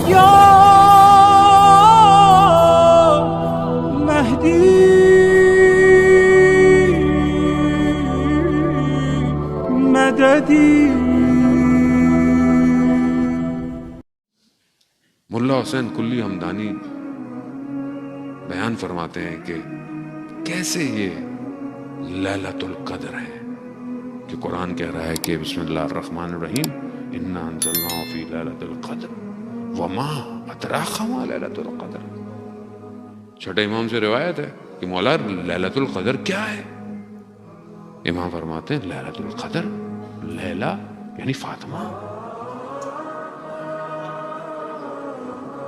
یا مہدی مددی. ملا حسین کلی ہمدانی بیان فرماتے ہیں کہ کیسے یہ لیلۃ القدر ہے، کہ قرآن کہہ رہا ہے کہ بسم اللہ الرحمن الرحیم انا انزلناہ فی لیلۃ القدر وما ادراک ما لیلۃ القدر. چھٹے امام سے روایت ہے کہ مولا لیلۃ القدر کیا ہے؟ امام فرماتے ہیں لیلۃ القدر، لیلہ یعنی فاطمہ.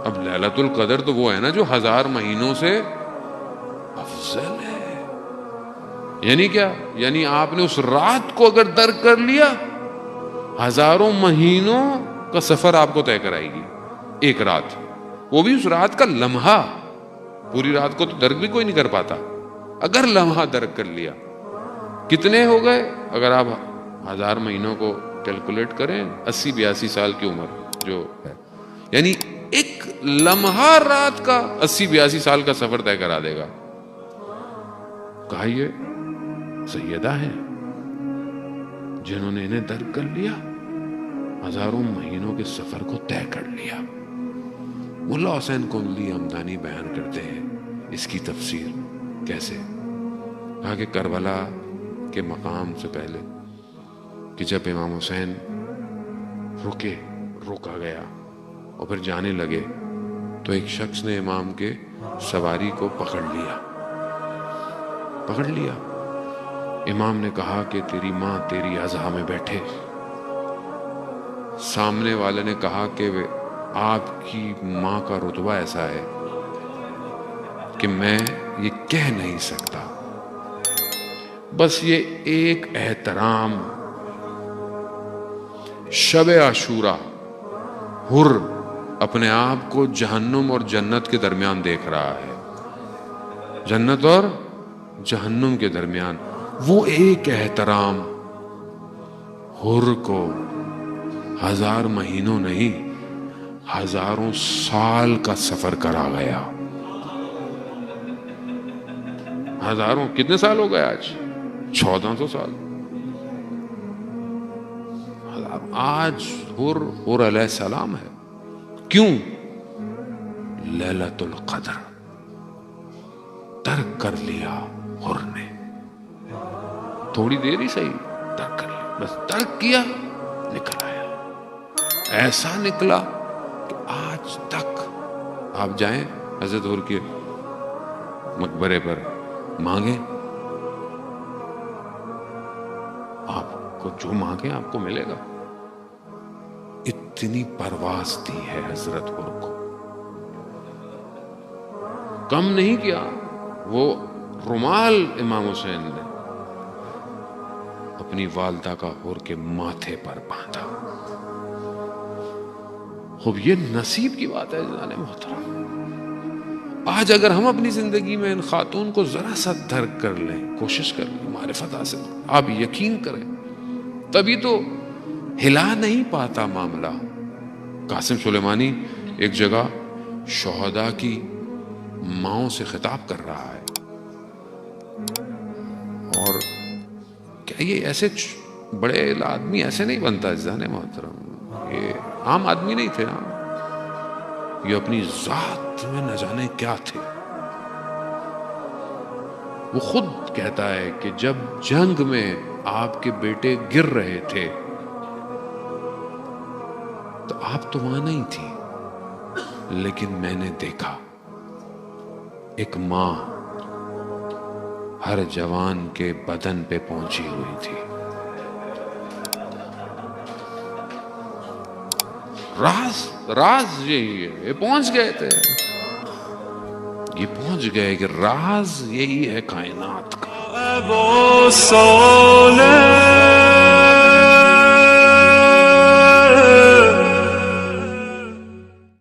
اب لیلۃ القدر تو وہ ہے نا جو 1000 مہینوں سے افضل ہے. یعنی کیا؟ یعنی آپ نے اس رات کو اگر درک کر لیا، 1000 مہینوں کا سفر آپ کو طے کرائے گی ایک رات. وہ بھی اس رات کا لمحہ، پوری رات کو تو درک بھی کوئی نہیں کر پاتا. اگر لمحہ درک کر لیا کتنے ہو گئے؟ اگر آپ 1000 مہینوں کو کیلکولیٹ کریں، 80-82 سال کی عمر جو ہے، یعنی ایک لمحہ رات کا 80-82 سال کا سفر طے کرا دے گا. کہا یہ سیدہ ہیں جنہوں نے انہیں درک کر لیا، 1000 مہینوں کے سفر کو طے کر لیا. ملا حسین کلی ہمدانی بیان کرتے ہیں اس کی تفسیر کیسے. کہا کہ کربلا کے مقام سے پہلے کہ جب امام حسین روکا گیا اور پھر جانے لگے تو ایک شخص نے امام کے سواری کو پکڑ لیا. امام نے کہا کہ تیری ماں تیری عزا میں بیٹھے. سامنے والے نے کہا کہ آپ کی ماں کا رتبہ ایسا ہے کہ میں یہ کہہ نہیں سکتا، بس یہ ایک احترام. شب عاشورہ حر اپنے آپ کو جہنم اور جنت کے درمیان دیکھ رہا ہے، جنت اور جہنم کے درمیان. وہ ایک احترام حر کو 1000 مہینوں نہیں، 1000 سال کا سفر کرا گیا. 1000 کتنے سال ہو گئے آج؟ 1400 سال. آج حر علیہ السلام ہے. کیوں؟ لیلۃ القدر ترک کر لیا حر نے. تھوڑی دیر ہی صحیح ترک کر لیا، بس ترک کیا، نکل آیا. ایسا نکلا کہ آج تک آپ جائیں حضرت حر کے مقبرے پر، مانگیں، آپ کو جو مانگیں آپ کو ملے گا. اتنی پرواز دی ہے حضرت حر کو. کم نہیں کیا، وہ رومال امام حسین نے اپنی والدہ کا حر کے ماتھے پر باندھا. خوب یہ نصیب کی بات ہے جنان محترم. آج اگر ہم اپنی زندگی میں ان خاتون کو ذرا سا درک کر لیں، کوشش کر لیں، معرفت حاصل، آپ یقین کریں، تبھی تو ہلا نہیں پاتا معاملہ. قاسم سلیمانی ایک جگہ شہداء کی ماؤں سے خطاب کر رہا ہے، اور کیا یہ ایسے بڑے آدمی ایسے نہیں بنتا جان محترم، یہ عام آدمی نہیں تھے. یہ اپنی ذات میں نہ جانے کیا تھے. وہ خود کہتا ہے کہ جب جنگ میں آپ کے بیٹے گر رہے تھے تو آپ تو وہاں نہیں تھی، لیکن میں نے دیکھا ایک ماں ہر جوان کے بدن پہ پہنچی ہوئی تھی. راز یہی ہے. یہ پہنچ گئے تھے، یہ پہنچ گئے کہ راز یہی ہے کائنات کا.